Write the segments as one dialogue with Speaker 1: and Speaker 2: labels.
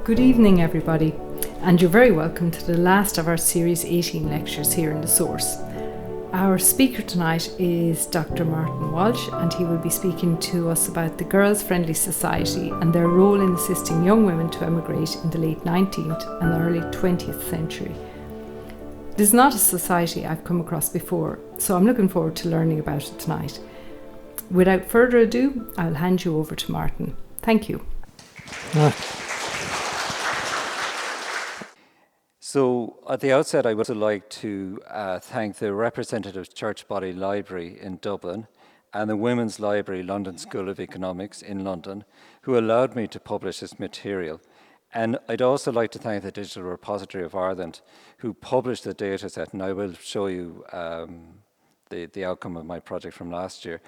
Speaker 1: Good evening, everybody, and you're very welcome to the last of our Series 18 lectures here in The Source. Our speaker tonight is Dr. Martin Walsh, and he will be speaking to us about the Girls Friendly Society and their role in assisting young women to emigrate in the late 19th and the early 20th century. This is not a society I've come across before, so I'm looking forward to learning about it tonight. Without further ado, I'll hand you over to Martin. Thank you.
Speaker 2: So at the outset, I would like to thank the Representative Church Body Library in Dublin and the Women's Library London School of Economics in London, who allowed me to publish this material. And I'd also like to thank the Digital Repository of Ireland, who published the dataset, and I will show you the outcome of my project from last year.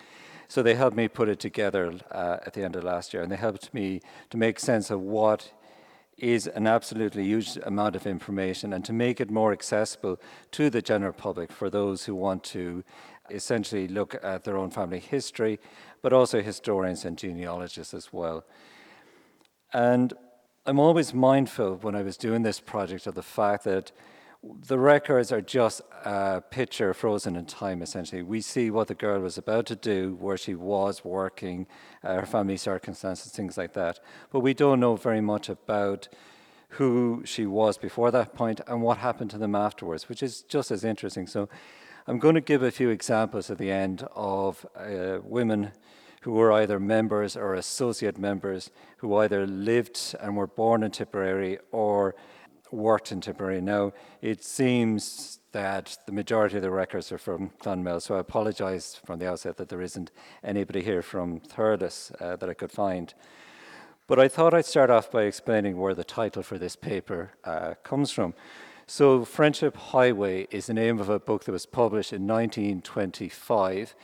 Speaker 2: So they helped me put it together at the end of last year, and they helped me to make sense of what is an absolutely huge amount of information and to make it more accessible to the general public for those who want to essentially look at their own family history, but also historians and genealogists as well. And I'm always mindful when I was doing this project of the fact that the records are just a picture frozen in time, essentially. We see what the girl was about to do, where she was working, her family circumstances, things like that. But we don't know very much about who she was before that point and what happened to them afterwards, which is just as interesting. So I'm going to give a few examples at the end of women who were either members or associate members, who either lived and were born in Tipperary or worked in Tipperary. Now, it seems that the majority of the records are from Clonmel, so I apologise from the outset that there isn't anybody here from Thurles that I could find. But I thought I'd start off by explaining where the title for this paper comes from. So, Friendship Highway is the name of a book that was published in 1925.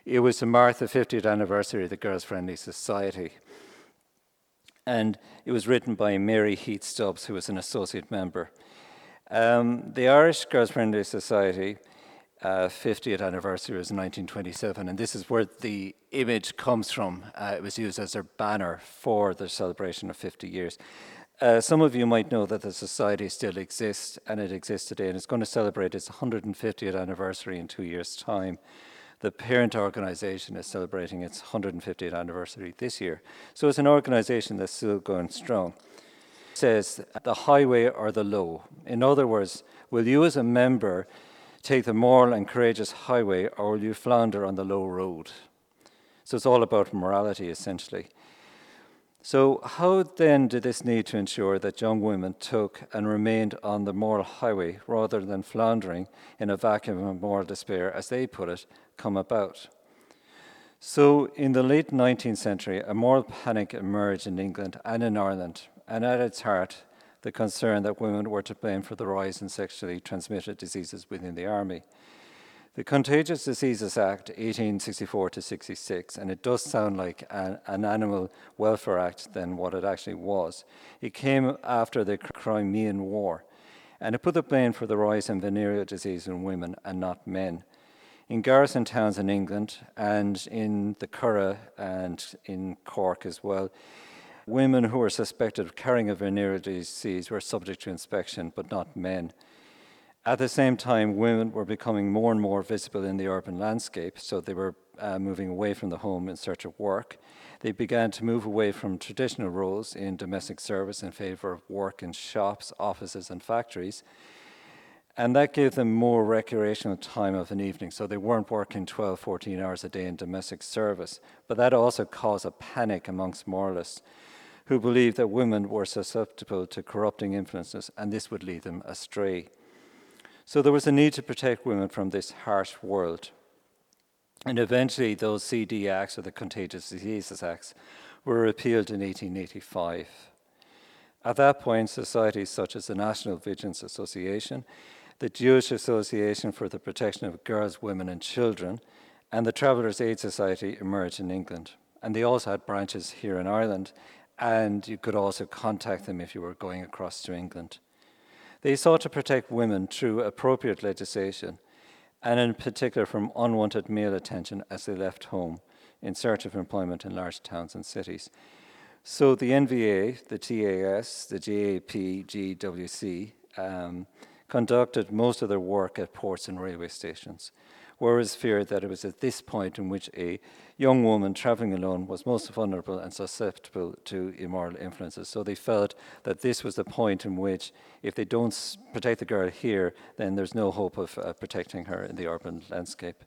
Speaker 2: It was to mark the 50th anniversary of the Girls Friendly Society. And it was written by Mary Heath Stubbs, who was an associate member. The Irish Girls Friendly Society 50th anniversary was in 1927, and this is where the image comes from. It was used as their banner for the celebration of 50 years. Some of you might know that the society still exists, and it exists today, and it's going to celebrate its 150th anniversary in 2 years' time. The parent organisation is celebrating its 150th anniversary this year. So it's an organisation that's still going strong. It says, the highway or the low. In other words, will you as a member take the moral and courageous highway, or will you flounder on the low road? So it's all about morality, essentially. So how then did this need to ensure that young women took and remained on the moral highway rather than floundering in a vacuum of moral despair, as they put it, come about? So in the late 19th century, a moral panic emerged in England and in Ireland, and at its heart, the concern that women were to blame for the rise in sexually transmitted diseases within the army. The Contagious Diseases Act 1864-66, and it does sound like an Animal Welfare Act than what it actually was. It came after the Crimean War, and it put the blame for the rise in venereal disease in women and not men. In garrison towns in England and in the Curragh and in Cork as well, women who were suspected of carrying a venereal disease were subject to inspection, but not men. At the same time, women were becoming more and more visible in the urban landscape, so they were moving away from the home in search of work. They began to move away from traditional roles in domestic service in favour of work in shops, offices and factories. And that gave them more recreational time of an evening, so they weren't working 12, 14 hours a day in domestic service. But that also caused a panic amongst moralists who believed that women were susceptible to corrupting influences, and this would lead them astray. So there was a need to protect women from this harsh world. And eventually those CD Acts, or the Contagious Diseases Acts, were repealed in 1885. At that point, societies such as the National Vigilance Association, the Jewish Association for the Protection of Girls, Women and Children, and the Travellers' Aid Society emerged in England. And they also had branches here in Ireland, and you could also contact them if you were going across to England. They sought to protect women through appropriate legislation, and in particular from unwanted male attention as they left home in search of employment in large towns and cities. So the NVA, the TAS, the JAP, GWC conducted most of their work at ports and railway stations, whereas feared that it was at this point in which a young woman travelling alone was most vulnerable and susceptible to immoral influences. So they felt that this was the point in which, if they don't protect the girl here, then there's no hope of protecting her in the urban landscape.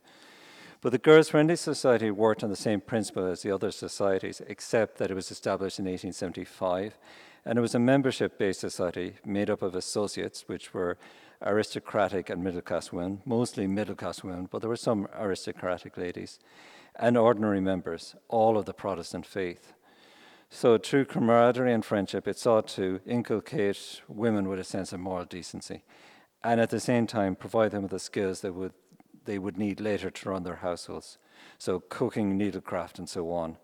Speaker 2: But the Girls' Friendly Society worked on the same principle as the other societies, except that it was established in 1875, and it was a membership-based society made up of associates, which were aristocratic and middle-class women, mostly middle-class women, but there were some aristocratic ladies, and ordinary members, all of the Protestant faith. So through camaraderie and friendship, it sought to inculcate women with a sense of moral decency, and at the same time provide them with the skills that they would need later to run their households, so cooking, needlecraft, and so on.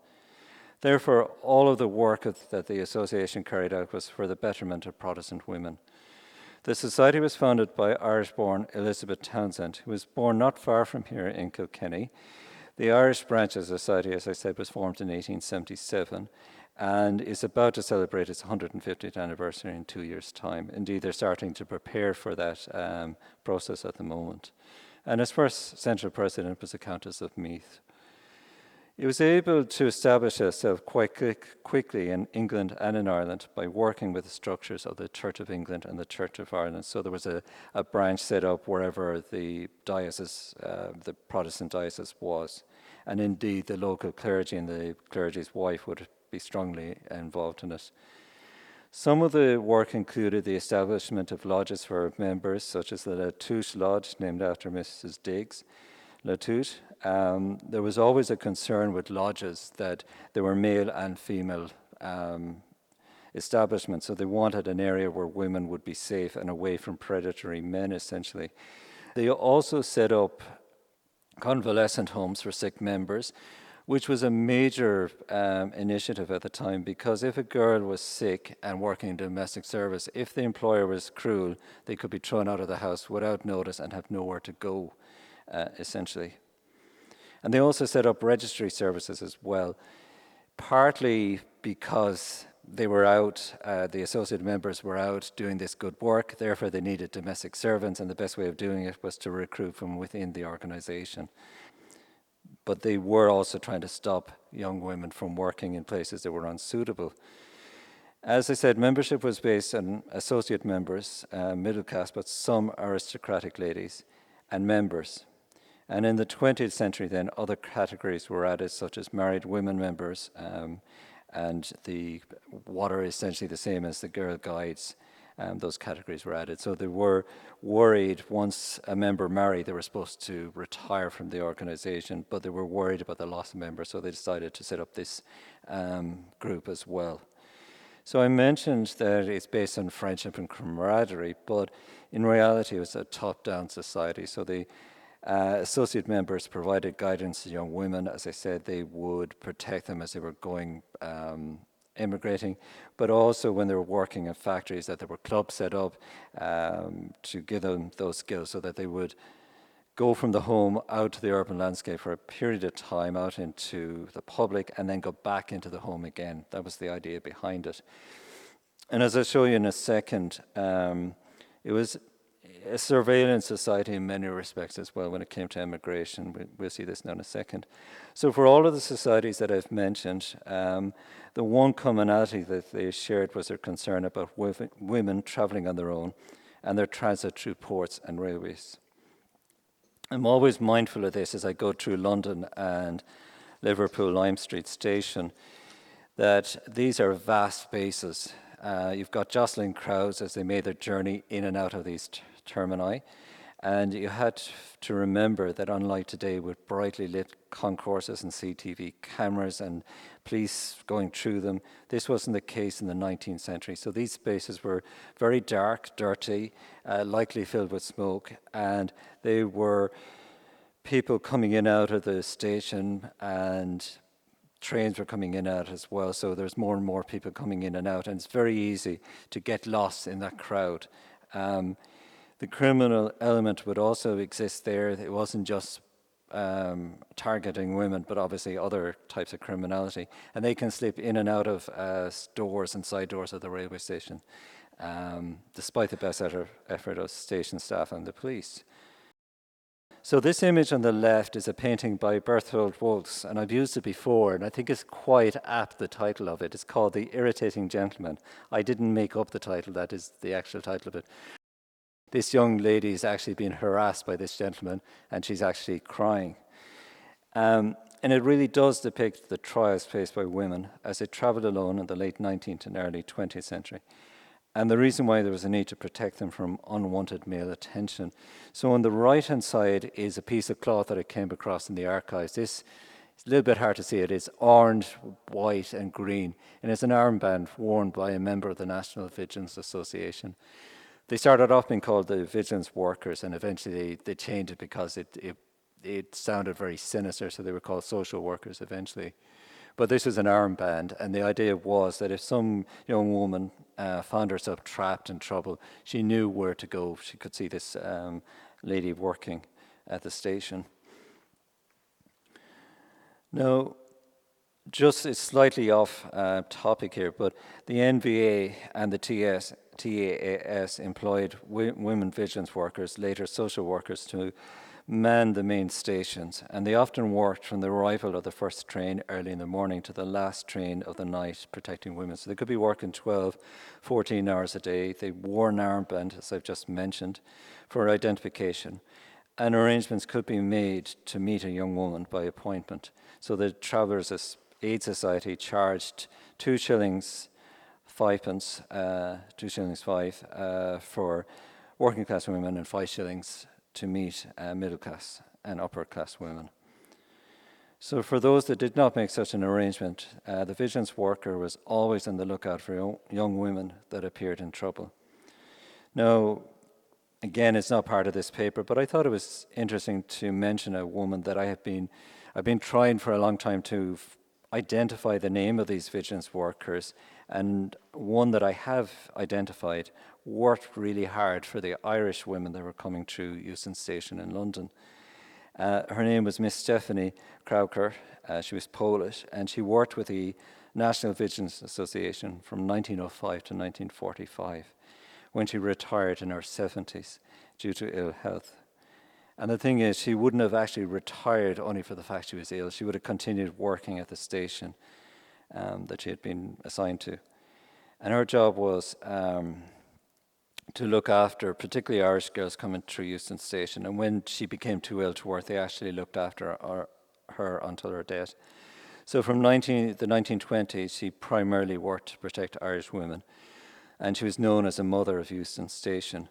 Speaker 2: Therefore, all of the work that the association carried out was for the betterment of Protestant women. The society was founded by Irish-born Elizabeth Townsend, who was born not far from here in Kilkenny. The Irish branch of the society, as I said, was formed in 1877 and is about to celebrate its 150th anniversary in 2 years' time. Indeed, they're starting to prepare for that process at the moment. And its first central president was the Countess of Meath. It was able to establish itself quite quickly in England and in Ireland by working with the structures of the Church of England and the Church of Ireland. So there was a branch set up wherever the diocese, the Protestant diocese was. And indeed, the local clergy and the clergy's wife would be strongly involved in it. Some of the work included the establishment of lodges for members, such as the Latouche Lodge, named after Mrs. Diggs Latouche. There was always a concern with lodges that there were male and female establishments, so they wanted an area where women would be safe and away from predatory men, essentially. They also set up convalescent homes for sick members, which was a major initiative at the time, because if a girl was sick and working in domestic service, if the employer was cruel, they could be thrown out of the house without notice and have nowhere to go, essentially. And they also set up registry services as well, partly because they were out, the associate members were out doing this good work, therefore they needed domestic servants, and the best way of doing it was to recruit from within the organization. But they were also trying to stop young women from working in places that were unsuitable. As I said, membership was based on associate members, middle class, but some aristocratic ladies, and members. And in the 20th century then, other categories were added, such as married women members, and what are essentially the same as the Girl Guides. Those categories were added. So they were worried once a member married, they were supposed to retire from the organization, but they were worried about the loss of members, so they decided to set up this group as well. So I mentioned that it's based on friendship and camaraderie, but in reality it was a top-down society. So the associate members provided guidance to young women. As I said, they would protect them as they were going immigrating, but also when they were working in factories, that there were clubs set up to give them those skills so that they would go from the home out to the urban landscape for a period of time, out into the public, and then go back into the home again. That was the idea behind it. And as I'll show you in a second, it was a surveillance society in many respects as well when it came to immigration. We'll see this now in a second. So for all of the societies that I've mentioned, the one commonality that they shared was their concern about women traveling on their own and their transit through ports and railways. I'm always mindful of this as I go through London and Liverpool Lime Street Station, that these are vast spaces. You've got jostling crowds as they made their journey in and out of these termini. And you had to remember that unlike today with brightly lit concourses and CCTV cameras and police going through them, this wasn't the case in the 19th century. So these spaces were very dark, dirty, likely filled with smoke, and they were people coming in and out of the station, and trains were coming in and out as well. So there's more and more people coming in and out, and it's very easy to get lost in that crowd. The criminal element would also exist there. It wasn't just targeting women, but obviously other types of criminality. And they can slip in and out of doors and side doors of the railway station, despite the best effort of station staff and the police. So this image on the left is a painting by Berthold Woltz, and I've used it before, and I think it's quite apt, the title of it. It's called The Irritating Gentleman. I didn't make up the title, that is the actual title of it. This young lady is actually being harassed by this gentleman, and she's actually crying. And it really does depict the trials faced by women as they travelled alone in the late 19th and early 20th century, and the reason why there was a need to protect them from unwanted male attention. So on the right-hand side is a piece of cloth that I came across in the archives. This, it's a little bit hard to see it. It's orange, white, and green, and it's an armband worn by a member of the National Vigilance Association. They started off being called the Vigilance Workers, and eventually they changed it because it sounded very sinister, so they were called social workers eventually. But this was an armband, and the idea was that if some young woman found herself trapped in trouble, she knew where to go. She could see this lady working at the station. Now, just it's slightly off topic here, but the NVA and the TAAS employed women vigilance workers, later social workers, to man the main stations, and they often worked from the arrival of the first train early in the morning to the last train of the night, protecting women. So they could be working 12, 14 hours a day. They wore an armband, as I've just mentioned, for identification, and arrangements could be made to meet a young woman by appointment. So the Travellers' Aid Society charged 2 shillings 5 pence, 2 shillings 5 for working class women, and 5 shillings to meet middle class and upper class women. So for those that did not make such an arrangement, the vigilance worker was always on the lookout for young women that appeared in trouble. Now, again, it's not part of this paper, but I thought it was interesting to mention a woman that I've been trying for a long time to identify the name of these vigilance workers, and one that I have identified worked really hard for the Irish women that were coming through Euston Station in London. Her name was Miss Stephanie Krauker. She was Polish, and she worked with the National Vigilance Association from 1905 to 1945, when she retired in her 70s due to ill health. And the thing is, she wouldn't have actually retired only for the fact she was ill. She would have continued working at the station that she had been assigned to. And her job was to look after particularly Irish girls coming through Euston Station. And when she became too ill to work, they actually looked after her until her death. So from the 1920s, she primarily worked to protect Irish women. And she was known as a mother of Euston Station.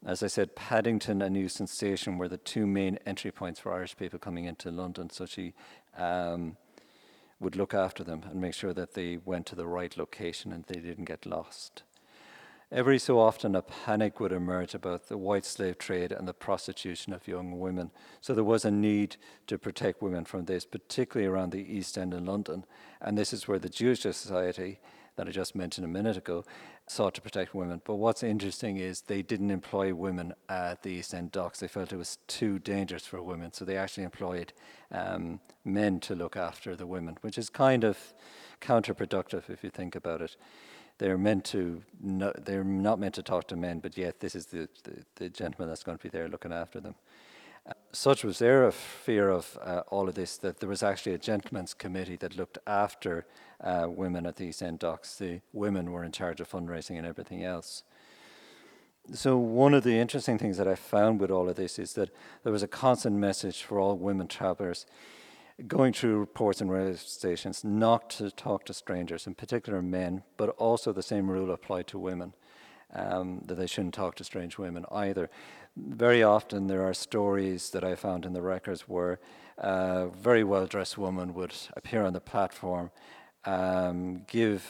Speaker 2: As I said, Paddington and Euston Station were the 2 main entry points for Irish people coming into London. So she would look after them and make sure that they went to the right location and they didn't get lost. Every so often, a panic would emerge about the white slave trade and the prostitution of young women. So there was a need to protect women from this, particularly around the East End in London. And this is where the Jewish Society, that I just mentioned a minute ago, sought to protect women. But what's interesting is they didn't employ women at the East End docks. They felt it was too dangerous for women. So they actually employed men to look after the women, which is kind of counterproductive if you think about it. They're not meant to talk to men, but yet this is the gentleman that's going to be there looking after them. Such was their fear of all of this that there was actually a gentleman's committee that looked after women at the East End docks. The women were in charge of fundraising and everything else. So one of the interesting things that I found with all of this is that there was a constant message for all women travellers going through ports and railway stations not to talk to strangers, in particular men, but also the same rule applied to women, that they shouldn't talk to strange women either. Very often there are stories that I found in the records where a very well-dressed woman would appear on the platform, give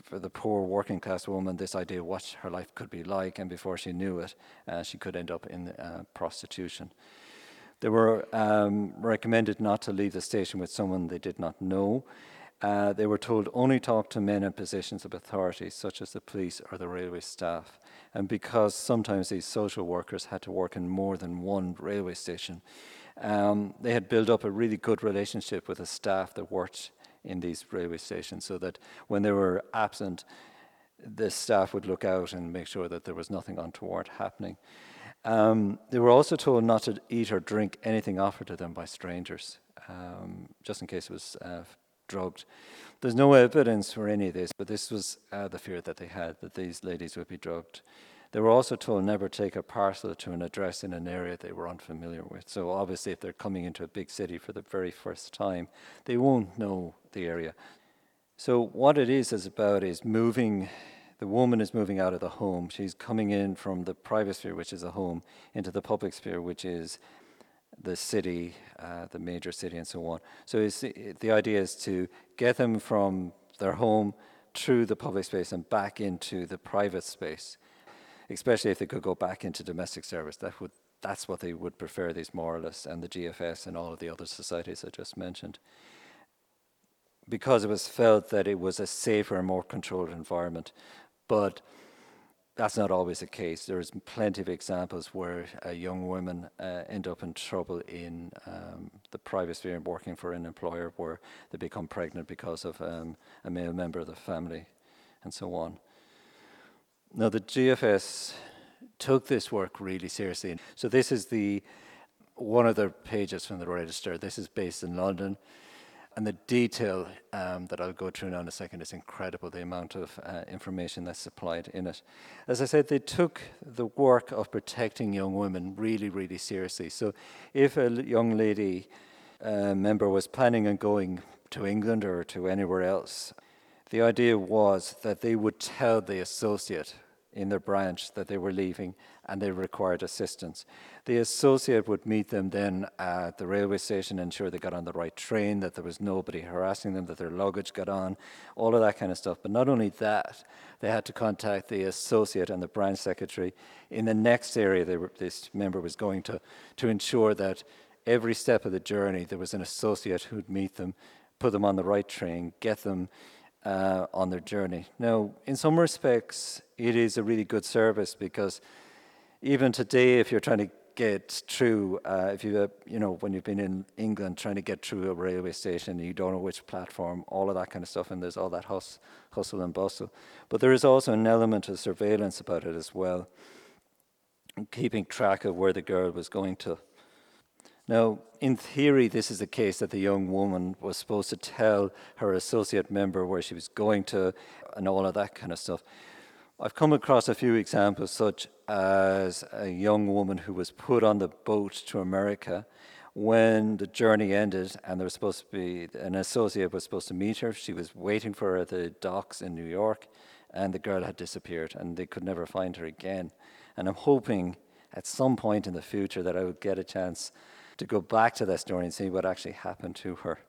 Speaker 2: for the poor working class woman this idea of what her life could be like, and before she knew it, she could end up in prostitution. They were recommended not to leave the station with someone they did not know. They were told only talk to men in positions of authority, such as the police or the railway staff. And because sometimes these social workers had to work in more than one railway station, They had built up a really good relationship with the staff that worked in these railway stations, so that when they were absent, the staff would look out and make sure that there was nothing untoward happening. They were also told not to eat or drink anything offered to them by strangers, just in case it was drugged. There's no evidence for any of this, but this was the fear that they had, that these ladies would be drugged. They were also told never take a parcel to an address in an area they were unfamiliar with. So obviously if they're coming into a big city for the very first time, they won't know the area. So what it is about is moving. The woman is moving out of the home. She's coming in from the private sphere, which is a home, into the public sphere, which is the city, the major city, and so on. So the idea is to get them from their home through the public space and back into the private space, especially if they could go back into domestic service. That's what they would prefer, these moralists and the GFS and all of the other societies I just mentioned, because it was felt that it was a safer and more controlled environment. But that's not always the case. There's plenty of examples where young women end up in trouble in the private sphere and working for an employer, where they become pregnant because of a male member of the family and so on. Now, the GFS took this work really seriously. So this is one of the pages from the register. This is based in London. And the detail that I'll go through now in a second is incredible, the amount of information that's supplied in it. As I said, they took the work of protecting young women really, really seriously. So if a young lady member was planning on going to England or to anywhere else, the idea was that they would tell the associate in their branch that they were leaving and they required assistance. The associate would meet them then at the railway station, ensure they got on the right train, that there was nobody harassing them, that their luggage got on, all of that kind of stuff. But not only that, they had to contact the associate and the branch secretary in the next area this member was going to ensure that every step of the journey there was an associate who'd meet them, put them on the right train, get them on their journey. Now, in some respects, it is a really good service, because even today, if you're trying to get through, when you've been in England trying to get through a railway station, you don't know which platform, all of that kind of stuff, and there's all that hustle and bustle. But there is also an element of surveillance about it as well, keeping track of where the girl was going to. Now, in theory, this is the case that the young woman was supposed to tell her associate member where she was going to and all of that kind of stuff. I've come across a few examples, such as a young woman who was put on the boat to America when the journey ended, and there was supposed to be an associate was supposed to meet her. She was waiting for her at the docks in New York, and the girl had disappeared, and they could never find her again. And I'm hoping at some point in the future that I would get a chance to go back to that story and see what actually happened to her.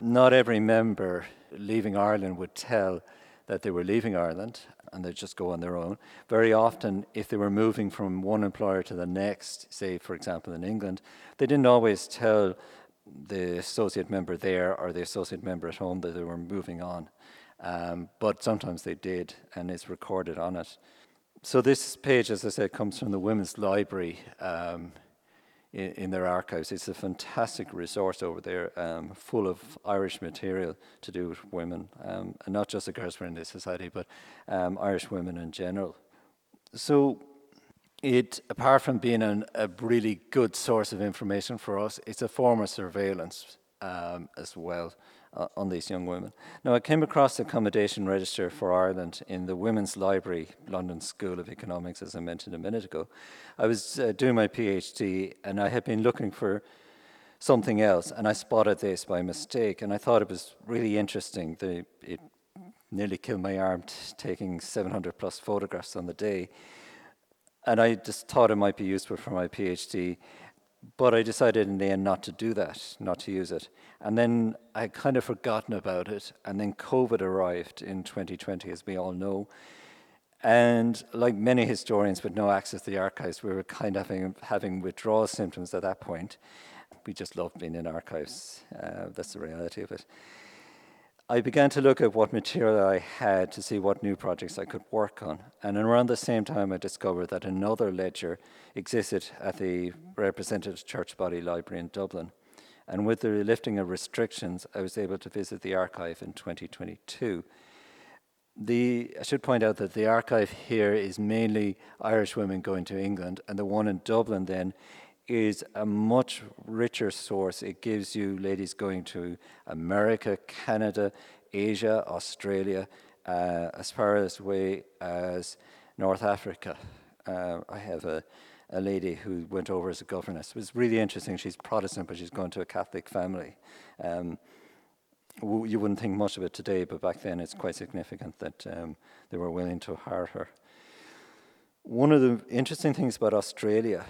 Speaker 2: Not every member leaving Ireland would tell that they were leaving Ireland, and they'd just go on their own. Very often, if they were moving from one employer to the next, say, for example, in England, they didn't always tell the associate member there or the associate member at home that they were moving on. But sometimes they did, and it's recorded on it. So this page, as I said, comes from the Women's Library in their archives. It's a fantastic resource over there, full of Irish material to do with women, and not just the girls who are in this society, but Irish women in general. So it, apart from being a really good source of information for us, it's a form of surveillance as well on these young women. Now, I came across the accommodation register for Ireland in the Women's Library, London School of Economics, as I mentioned a minute ago. I was doing my PhD, and I had been looking for something else, and I spotted this by mistake, and I thought it was really interesting. It nearly killed my arm taking 700 plus photographs on the day, and I just thought it might be useful for my PhD. But I decided in the end not to do that, not to use it. And then I had kind of forgotten about it. And then COVID arrived in 2020, as we all know. And like many historians with no access to the archives, we were kind of having withdrawal symptoms at that point. We just loved being in archives. That's the reality of it. I began to look at what material I had to see what new projects I could work on. And around the same time, I discovered that another ledger existed at the Representative Church Body Library in Dublin. And with the lifting of restrictions, I was able to visit the archive in 2022. I should point out that the archive here is mainly Irish women going to England, and the one in Dublin then is a much richer source. It gives you ladies going to America, Canada, Asia, Australia, as far away as North Africa. I have a lady who went over as a governess. It was really interesting. She's Protestant, but she's going to a Catholic family. You wouldn't think much of it today, but back then it's quite significant that they were willing to hire her. One of the interesting things about Australia,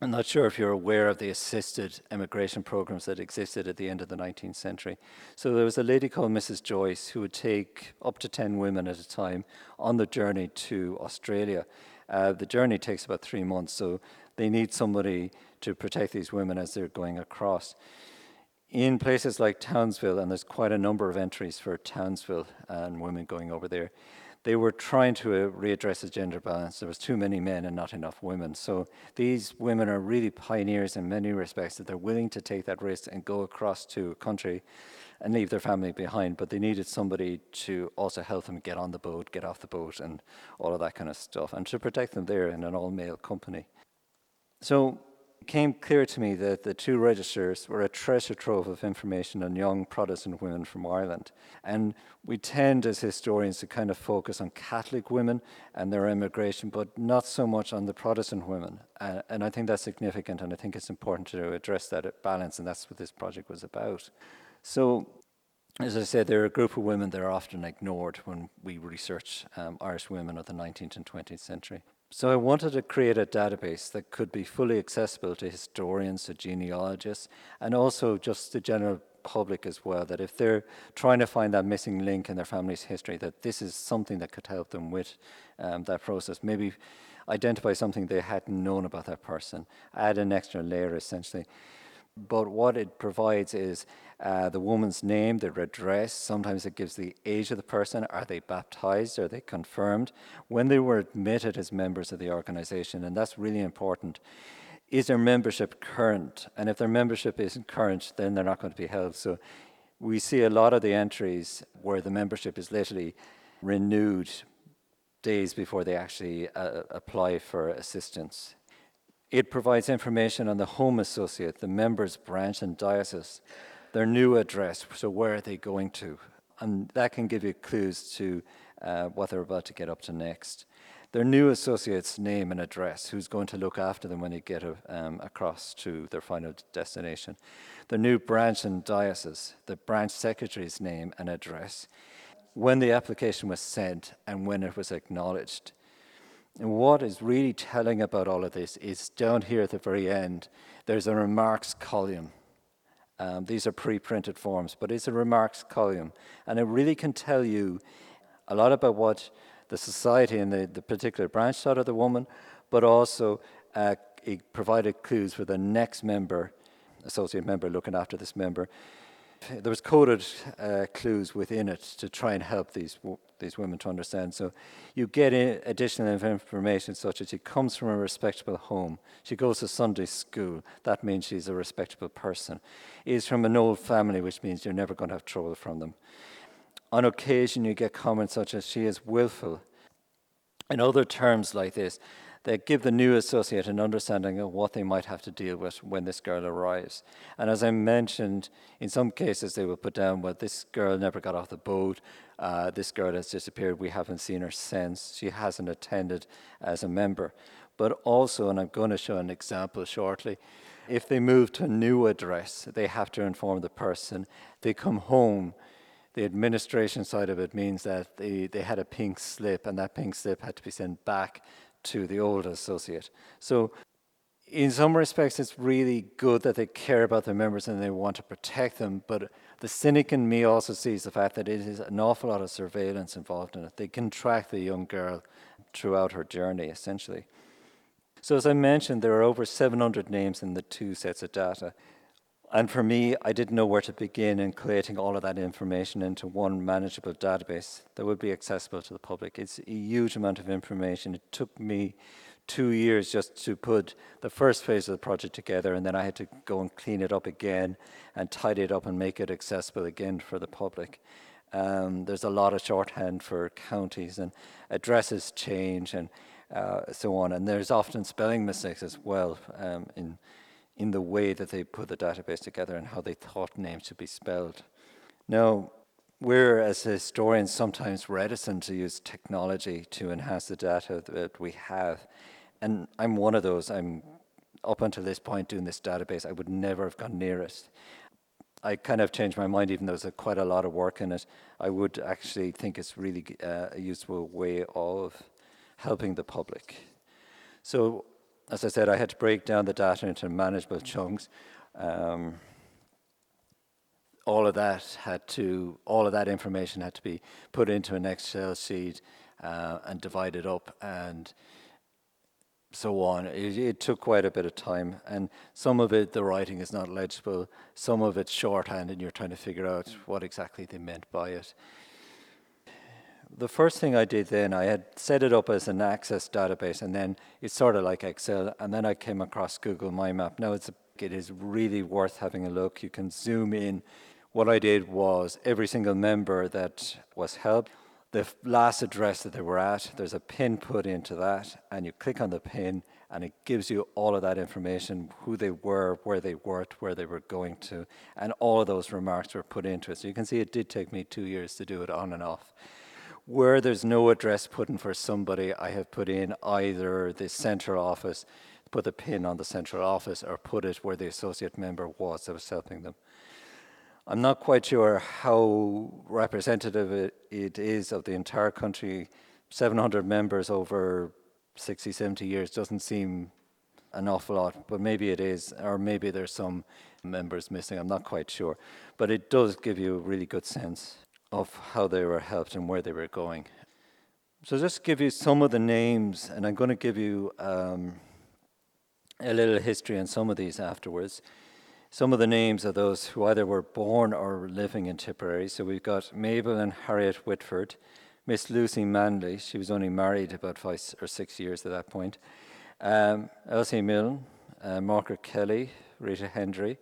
Speaker 2: I'm not sure if you're aware of the assisted emigration programs that existed at the end of the 19th century. So there was a lady called Mrs. Joyce who would take up to 10 women at a time on the journey to Australia. The journey takes about 3 months, so they need somebody to protect these women as they're going across. In places like Townsville, and there's quite a number of entries for Townsville and women going over there, they were trying to readdress the gender balance. There was too many men and not enough women. So these women are really pioneers in many respects, that they're willing to take that risk and go across to a country and leave their family behind. But they needed somebody to also help them get on the boat, get off the boat, and all of that kind of stuff, and to protect them there in an all-male company. So it became clear to me that the two registers were a treasure trove of information on young Protestant women from Ireland. And we tend as historians to kind of focus on Catholic women and their immigration, but not so much on the Protestant women. And I think that's significant, and I think it's important to address that balance, and that's what this project was about. So, as I said, there are a group of women that are often ignored when we research Irish women of the 19th and 20th century. So I wanted to create a database that could be fully accessible to historians, to genealogists, and also just the general public as well, that if they're trying to find that missing link in their family's history, that this is something that could help them with that process. Maybe identify something they hadn't known about that person, add an extra layer essentially. But what it provides is the woman's name, their address. Sometimes it gives the age of the person. Are they baptized? Are they confirmed? When they were admitted as members of the organization, and that's really important. Is their membership current? And if their membership isn't current, then they're not going to be held. So we see a lot of the entries where the membership is literally renewed days before they actually apply for assistance. It provides information on the home associate, the member's branch and diocese, their new address, so where are they going to? And that can give you clues to what they're about to get up to next. Their new associate's name and address, who's going to look after them when they get across to their final destination. Their new branch and diocese, the branch secretary's name and address, when the application was sent and when it was acknowledged. And what is really telling about all of this is down here at the very end, there's a remarks column. These are pre-printed forms, but it's a remarks column. And it really can tell you a lot about what the society and the particular branch thought of the woman, but also it provided clues for the next member, associate member looking after this member. There was coded clues within it to try and help these women to understand. So you get additional information such as she comes from a respectable home. She goes to Sunday school. That means she's a respectable person. Is from an old family, which means you're never going to have trouble from them. On occasion, you get comments such as she is willful. And other terms like this that give the new associate an understanding of what they might have to deal with when this girl arrives. And as I mentioned, in some cases they will put down, well, this girl never got off the boat, this girl has disappeared, we haven't seen her since, she hasn't attended as a member. But also, and I'm going to show an example shortly, if they move to a new address, they have to inform the person. They come home, the administration side of it means that they had a pink slip, and that pink slip had to be sent back to the old associate. So in some respects, it's really good that they care about their members and they want to protect them, but the cynic in me also sees the fact that it is an awful lot of surveillance involved in it. They can track the young girl throughout her journey, essentially. So as I mentioned, there are over 700 names in the two sets of data. And for me, I didn't know where to begin in collating all of that information into one manageable database that would be accessible to the public. It's a huge amount of information. It took me 2 years just to put the first phase of the project together, and then I had to go and clean it up again and tidy it up and make it accessible again for the public. There's a lot of shorthand for counties, and addresses change, and so on. And there's often spelling mistakes as well in the way that they put the database together and how they thought names should be spelled. Now, we're as historians sometimes reticent to use technology to enhance the data that we have. And I'm one of those. I'm up until this point doing this database, I would never have gone near it. I kind of changed my mind, even though there's quite a lot of work in it. I would actually think it's really a useful way of helping the public. So, as I said, I had to break down the data into manageable chunks. All of that information had to be put into an Excel sheet and divided up and so on. It took quite a bit of time, and some of it, the writing is not legible, some of it's shorthand, and you're trying to figure out what exactly they meant by it. The first thing I did then, I had set it up as an Access database, and then it's sort of like Excel, and then I came across Google My Map. Now it is really worth having a look. You can zoom in. What I did was every single member that was helped, the last address that they were at, there's a pin put into that, and you click on the pin, and it gives you all of that information, who they were, where they worked, where they were going to, and all of those remarks were put into it. So you can see it did take me 2 years to do it on and off. Where there's no address put in for somebody, I have put in either the central office, put the pin on the central office, or put it where the associate member was that was helping them. I'm not quite sure how representative it is of the entire country. 700 members over 60, 70 years doesn't seem an awful lot, but maybe it is, or maybe there's some members missing. I'm not quite sure. But it does give you a really good sense of how they were helped and where they were going. So just to give you some of the names, and I'm going to give you a little history on some of these afterwards. Some of the names of those who either were born or living in Tipperary. So we've got Mabel and Harriet Whitford, Miss Lucy Manley, she was only married about 5 or 6 years at that point, Elsie Milne, Margaret Kelly, Rita Hendry,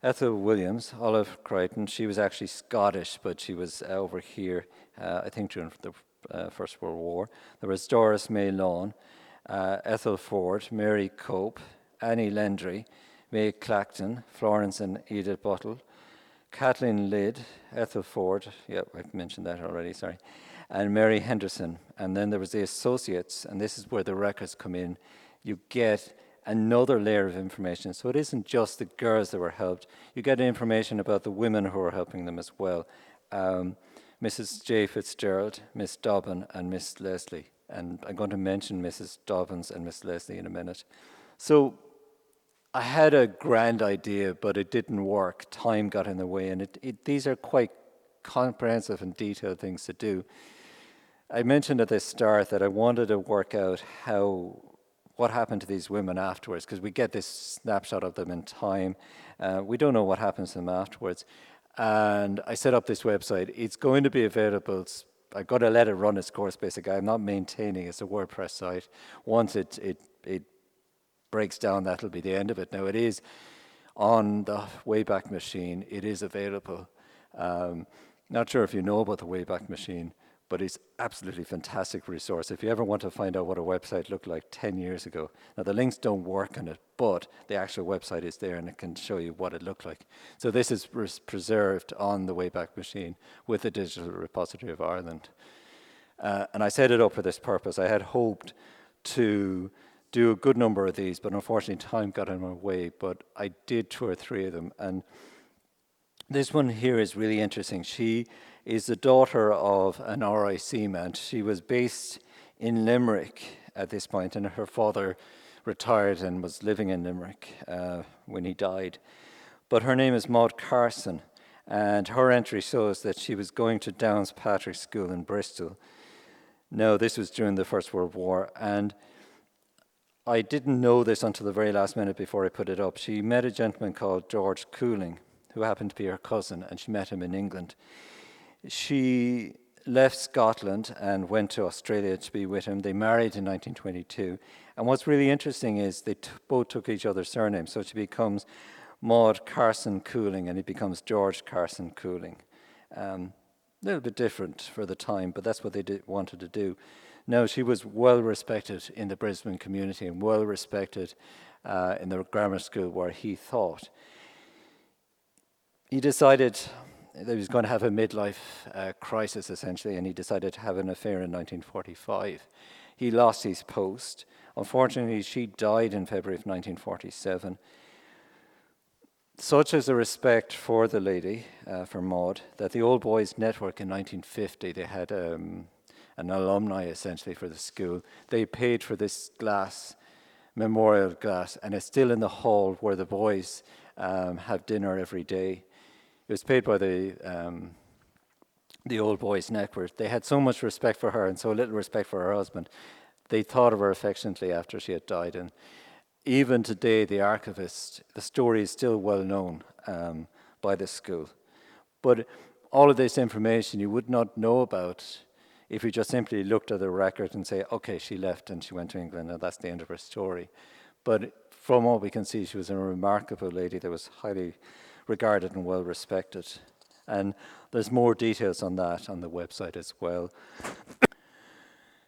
Speaker 2: Ethel Williams, Olive Crichton. She was actually Scottish, but she was over here, I think, during the First World War. There was Doris May Lawn, Ethel Ford, Mary Cope, Annie Lendry, May Clacton, Florence and Edith Buttle, Kathleen Lidd, Ethel Ford, yeah, I mentioned that already, sorry, and Mary Henderson. And then there was the associates, and this is where the records come in. You get another layer of information. So it isn't just the girls that were helped. You get information about the women who were helping them as well. Mrs. J. Fitzgerald, Miss Dobbin, and Miss Leslie. And I'm going to mention Mrs. Dobbins and Miss Leslie in a minute. So I had a grand idea, but it didn't work. Time got in the way, and these are quite comprehensive and detailed things to do. I mentioned at the start that I wanted to work out what happened to these women afterwards, because we get this snapshot of them in time. We don't know what happens to them afterwards. And I set up this website. It's going to be available. I've got to let it run its course, basically. I'm not maintaining it. It's a WordPress site. Once it breaks down, that'll be the end of it. Now, it is on the Wayback Machine. It is available. Not sure if you know about the Wayback Machine, but it's absolutely fantastic resource. If you ever want to find out what a website looked like 10 years ago. Now, the links don't work on it, but the actual website is there and it can show you what it looked like. So this is preserved on the Wayback Machine with the Digital Repository of Ireland. And I set it up for this purpose. I had hoped to do a good number of these, but unfortunately time got in my way, but I did 2 or 3 of them. And this one here is really interesting. She is the daughter of an RIC man. She was based in Limerick at this point, and her father retired and was living in Limerick when he died. But her name is Maud Carson, and her entry shows that she was going to Downs Patrick School in Bristol. Now, this was during the First World War, and I didn't know this until the very last minute before I put it up. She met a gentleman called George Cooling, who happened to be her cousin, and she met him in England. She left Scotland and went to Australia to be with him. They married in 1922. And what's really interesting is they both took each other's surnames. So she becomes Maud Carson Cooling and he becomes George Carson Cooling. A little bit different for the time, but that's what they wanted to do. Now, she was well respected in the Brisbane community and well respected in the grammar school where he taught. He decided that he was going to have a midlife crisis, essentially, and he decided to have an affair in 1945. He lost his post. Unfortunately, she died in February of 1947. Such is the respect for the lady, for Maud, that the Old Boys Network in 1950, they had an alumni, essentially, for the school. They paid for this glass, memorial glass, and it's still in the hall where the boys have dinner every day. It was paid by the Old Boys Network. They had so much respect for her and so little respect for her husband. They thought of her affectionately after she had died. And even today, the archivist, the story is still well known by the school. But all of this information you would not know about if you just simply looked at the record and say, okay, she left and she went to England and that's the end of her story. But from what we can see, she was a remarkable lady that was highly regarded and well respected. And there's more details on that on the website as well.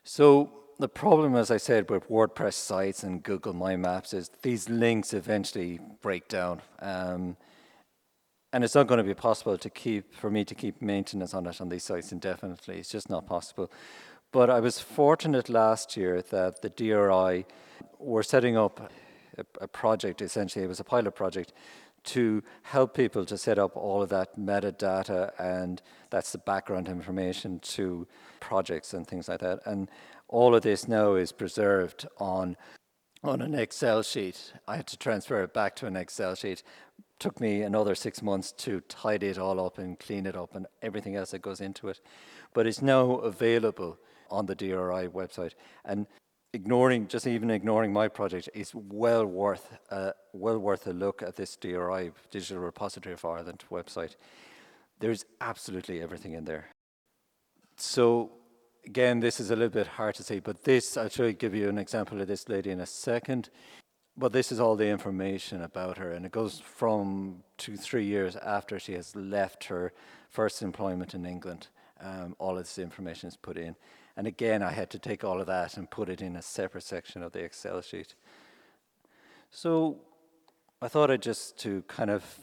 Speaker 2: So the problem, as I said, with WordPress sites and Google My Maps is these links eventually break down. And it's not going to be possible for me to keep maintenance on it on these sites indefinitely. It's just not possible. But I was fortunate last year that the DRI were setting up a project, essentially. It was a pilot project to help people to set up all of that metadata, and that's the background information to projects and things like that. And all of this now is preserved on an Excel sheet. I had to transfer it back to an Excel sheet. Took me another 6 months to tidy it all up and clean it up and everything else that goes into it. But it's now available on the DRI website. And ignoring my project is well worth a look at this DRI, Digital Repository of Ireland website. There's absolutely everything in there. So again, this is a little bit hard to say, but I'll give you an example of this lady in a second. But this is all the information about her, and it goes from 2-3 years after she has left her first employment in England. All of this information is put in. And again, I had to take all of that and put it in a separate section of the Excel sheet. So I thought I'd just to kind of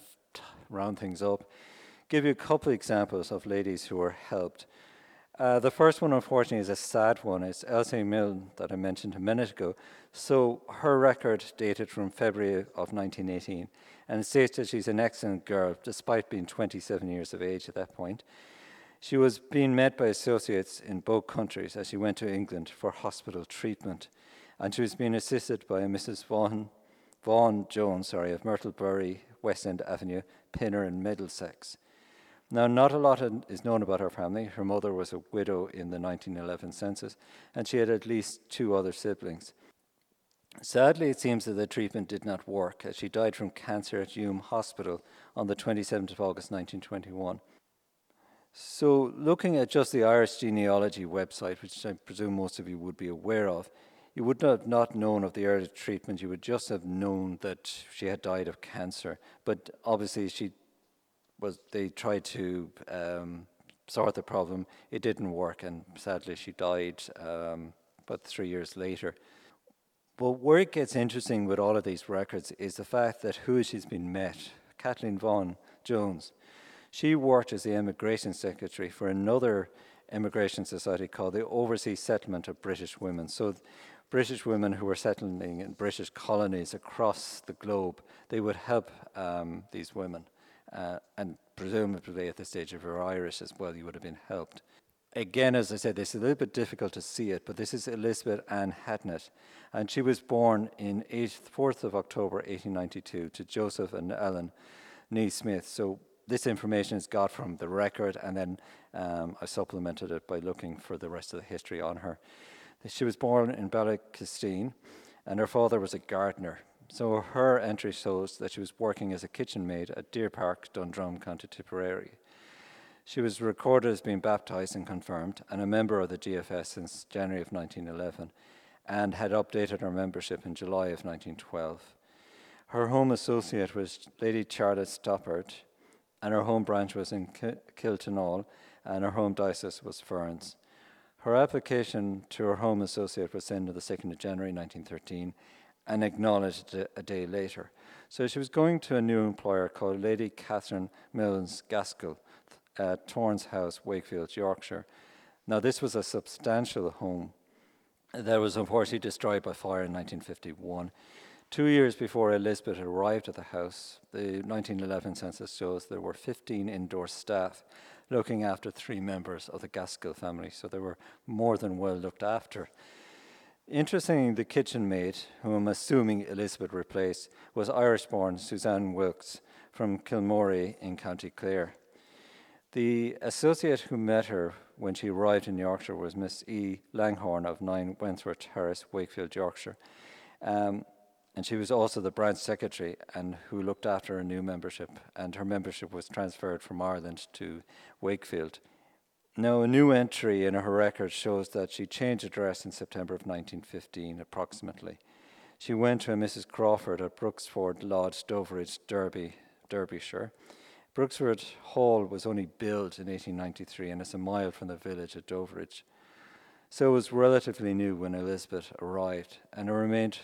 Speaker 2: round things up, give you a couple of examples of ladies who were helped. The first one, unfortunately, is a sad one. It's Elsie Milne that I mentioned a minute ago. So her record dated from February of 1918, and it states that she's an excellent girl, despite being 27 years of age at that point. She was being met by associates in both countries as she went to England for hospital treatment, and she was being assisted by a Mrs. Vaughan Jones, of Myrtlebury, West End Avenue, Pinner in Middlesex. Now, not a lot is known about her family. Her mother was a widow in the 1911 census, and she had at least 2 other siblings. Sadly, it seems that the treatment did not work, as she died from cancer at Hume Hospital on the 27th of August 1921. So, looking at just the Irish genealogy website, which I presume most of you would be aware of, you would have not known of the early treatment. You would just have known that she had died of cancer. But obviously, they tried to sort the problem. It didn't work, and sadly she died about 3 years later. But where it gets interesting with all of these records is the fact that who she's been met, Kathleen Vaughan Jones. She worked as the Immigration Secretary for another immigration society called the Overseas Settlement of British Women. So British women who were settling in British colonies across the globe, they would help these women. And presumably at the stage of her Irish as well, you would have been helped. Again, as I said, it's a little bit difficult to see it, but this is Elizabeth Ann Hatnett, and she was born in 4th of October 1892 to Joseph and Ellen Nee-Smith. So this information is got from the record, and then I supplemented it by looking for the rest of the history on her. She was born in Ballacastine, and her father was a gardener. So her entry shows that she was working as a kitchen maid at Deer Park, Dundrum, County Tipperary. She was recorded as being baptised and confirmed, and a member of the GFS since January of 1911, and had updated her membership in July of 1912. Her home associate was Lady Charlotte Stoppard, and her home branch was in Kiltanall, and her home diocese was Ferns. Her application to her home associate was sent on the 2nd of January 1913 and acknowledged a day later. So she was going to a new employer called Lady Catherine Milnes Gaskell at Torrance House, Wakefield, Yorkshire. Now, this was a substantial home that was unfortunately destroyed by fire in 1951. 2 years before Elizabeth arrived at the house, the 1911 census shows there were 15 indoor staff looking after 3 members of the Gaskell family, so they were more than well looked after. Interestingly, the kitchen maid, whom I'm assuming Elizabeth replaced, was Irish-born Suzanne Wilkes from Kilmorey in County Clare. The associate who met her when she arrived in Yorkshire was Miss E. Langhorne of 9 Wentworth Terrace, Wakefield, Yorkshire. And she was also the branch secretary and who looked after her new membership, and her membership was transferred from Ireland to Wakefield. Now, a new entry in her record shows that she changed address in September of 1915, approximately. She went to a Mrs. Crawford at Brooksford Lodge, Doveridge, Derbyshire. Brooksford Hall was only built in 1893 and is a mile from the village of Doveridge. So it was relatively new when Elizabeth arrived, and it remained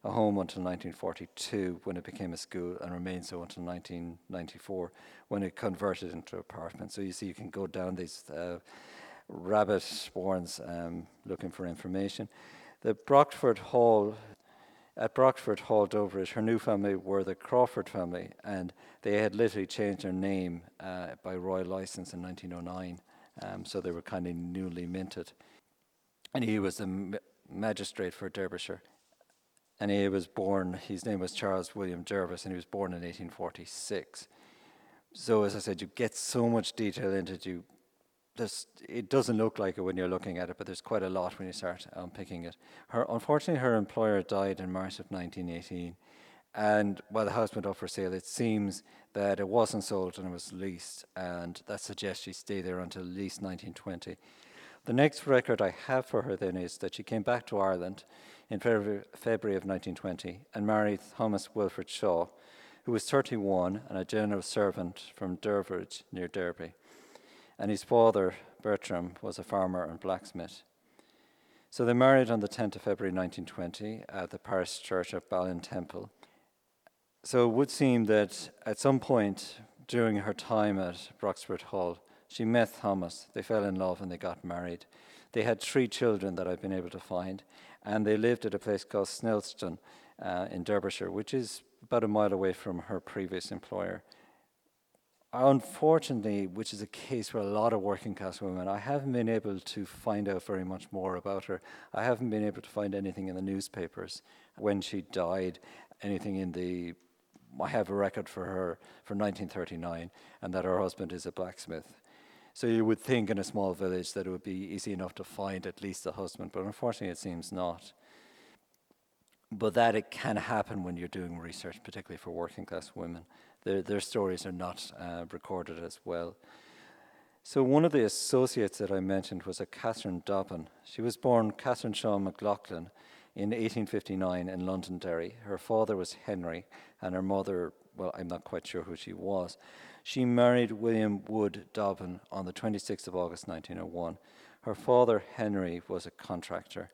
Speaker 2: a home until 1942 when it became a school, and remained so until 1994 when it converted into apartments. So you see, you can go down these rabbit warrens looking for information. At Brockford Hall, Doveridge, her new family were the Crawford family, and they had literally changed their name by royal license in 1909, so they were kind of newly minted. And he was the magistrate for Derbyshire. And he was born, his name was Charles William Jervis, and he was born in 1846. So as I said, you get so much detail into it. It doesn't look like it when you're looking at it, but there's quite a lot when you start unpicking it. Unfortunately, her employer died in March of 1918. And while the house went up for sale, it seems that it wasn't sold and it was leased. And that suggests she stayed there until at least 1920. The next record I have for her then is that she came back to Ireland in February of 1920 and married Thomas Wilfred Shaw, who was 31 and a general servant from Derveridge near Derby. And his father, Bertram, was a farmer and blacksmith. So they married on the 10th of February 1920 at the parish church of Ballintemple. So it would seem that at some point during her time at Broxford Hall, she met Thomas, they fell in love and they got married. They had 3 children that I've been able to find, and they lived at a place called Snelston in Derbyshire, which is about a mile away from her previous employer. Unfortunately, which is a case for a lot of working class women, I haven't been able to find out very much more about her. I haven't been able to find anything in the newspapers when she died, I have a record for her for 1939, and that her husband is a blacksmith. So you would think in a small village that it would be easy enough to find at least a husband, but unfortunately it seems not. But that it can happen when you're doing research, particularly for working class women. Their stories are not recorded as well. So one of the associates that I mentioned was a Catherine Dobbin. She was born Catherine Shaw McLaughlin in 1859 in Londonderry. Her father was Henry, and her mother, well, I'm not quite sure who she was. She married William Wood Dobbin on the 26th of August 1901. Her father, Henry, was a contractor,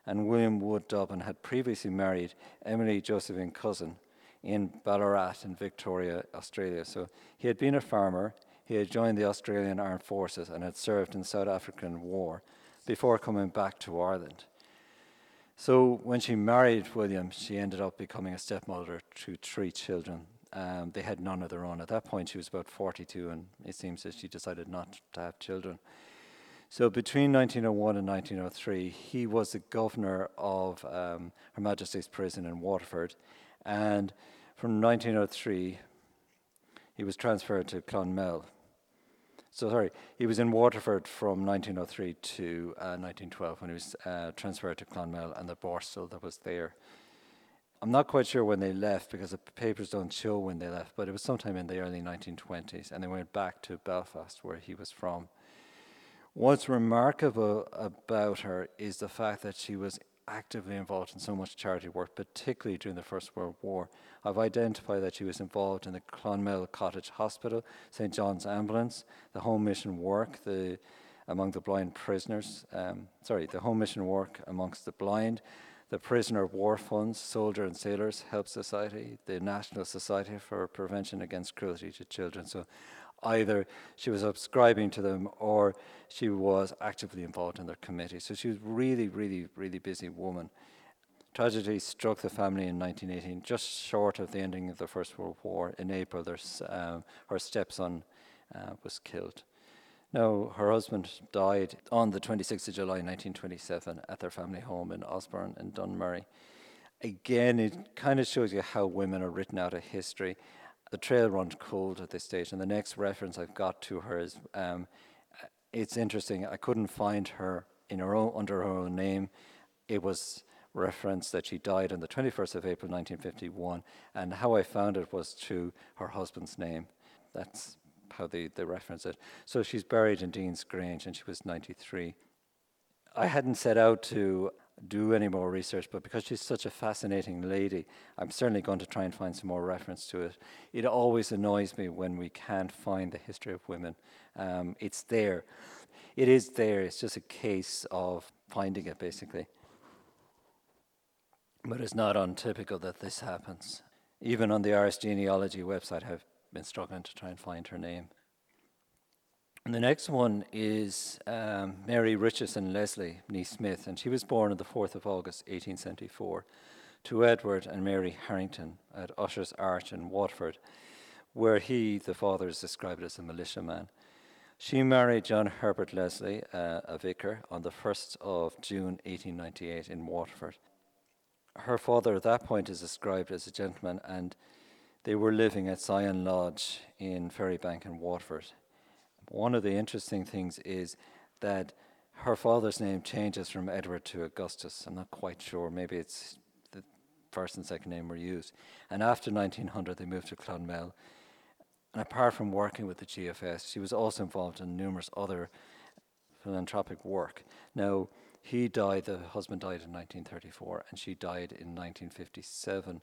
Speaker 2: and William Wood Dobbin had previously married Emily Josephine Cousin in Ballarat in Victoria, Australia. So he had been a farmer, he had joined the Australian Armed Forces and had served in the South African War before coming back to Ireland. So when she married William, she ended up becoming a stepmother to 3 children. They had none of their own. At that point, she was about 42, and it seems that she decided not to have children. So between 1901 and 1903, he was the governor of Her Majesty's Prison in Waterford, and from 1903, he was transferred to Clonmel. He was in Waterford from 1903 to 1912 when he was transferred to Clonmel and the Borstal that was there. I'm not quite sure when they left because the papers don't show when they left, but it was sometime in the early 1920s, and they went back to Belfast, where he was from. What's remarkable about her is the fact that she was actively involved in so much charity work, particularly during the First World War. I've identified that she was involved in the Clonmel Cottage Hospital, St. John's Ambulance, the Home Mission Work, among the blind prisoners, the Home Mission Work amongst the blind, the Prisoner of War Funds, Soldier and Sailors Help Society, the National Society for Prevention Against Cruelty to Children. So either she was subscribing to them or she was actively involved in their committee. So she was really, really, really busy woman. Tragedy struck the family in 1918, just short of the ending of the First World War. In April, her stepson was killed. Now, her husband died on the 26th of July 1927 at their family home in Osborne in Dunmurry. Again, it kind of shows you how women are written out of history. The trail runs cold at this stage, and the next reference I've got to her is, it's interesting, I couldn't find her under her own name. It was referenced that she died on the 21st of April 1951, and how I found it was through her husband's name. That's how they reference it. So she's buried in Dean's Grange, and she was 93. I hadn't set out to do any more research, but because she's such a fascinating lady, I'm certainly going to try and find some more reference to it. It always annoys me when we can't find the history of women. It's there. It is there. It's just a case of finding it, basically. But it's not untypical that this happens. Even on the Irish Genealogy website, I've been struggling to try and find her name. And the next one is Mary Richardson Leslie, née Smith, and she was born on the 4th of August, 1874, to Edward and Mary Harrington at Usher's Arch in Waterford, where the father, is described as a militiaman. She married John Herbert Leslie, a vicar, on the 1st of June, 1898 in Waterford. Her father at that point is described as a gentleman, and they were living at Sion Lodge in Ferrybank in Waterford. One of the interesting things is that her father's name changes from Edward to Augustus. I'm not quite sure. Maybe it's the first and second name were used. And after 1900, they moved to Clonmel. And apart from working with the GFS, she was also involved in numerous other philanthropic work. Now, the husband died in 1934, and she died in 1957.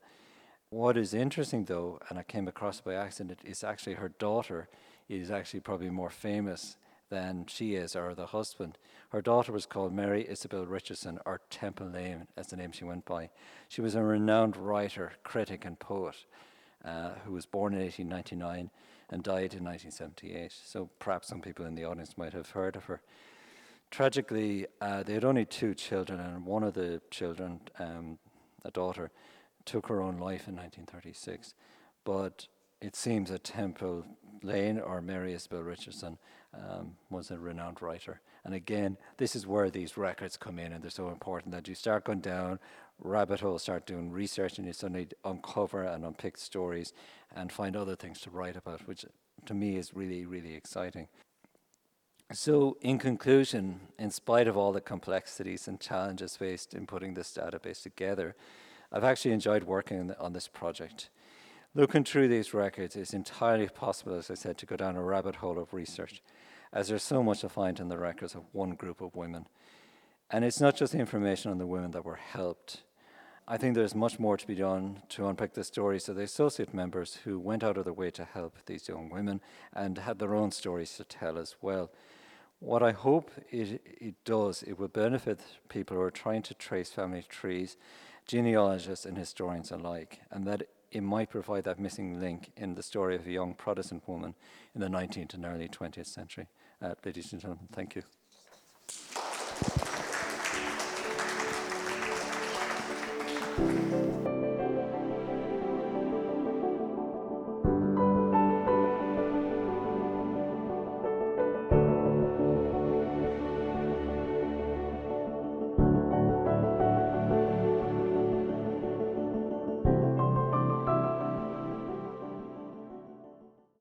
Speaker 2: What is interesting, though, and I came across it by accident, is actually her daughter is actually probably more famous than she is, or the husband. Her daughter was called Mary Isabel Richardson, or Temple Lane, as the name she went by. She was a renowned writer, critic, and poet who was born in 1899 and died in 1978. So perhaps some people in the audience might have heard of her. Tragically, they had only 2 children, and one of the children, a daughter, took her own life in 1936. But it seems that Temple Lane, or Mary Isabel Richardson, was a renowned writer. And again, this is where these records come in, and they're so important that you start going down rabbit holes, start doing research, and you suddenly uncover and unpick stories and find other things to write about, which to me is really, really exciting. So in conclusion, in spite of all the complexities and challenges faced in putting this database together, I've actually enjoyed working on this project. Looking through these records, it's entirely possible, as I said, to go down a rabbit hole of research, as there's so much to find in the records of one group of women. And it's not just the information on the women that were helped. I think there's much more to be done to unpick the stories of the associate members who went out of their way to help these young women and had their own stories to tell as well. What I hope it does, it will benefit people who are trying to trace family trees, genealogists and historians alike, and that it might provide that missing link in the story of a young Protestant woman in the 19th and early 20th century. Ladies and gentlemen, thank you.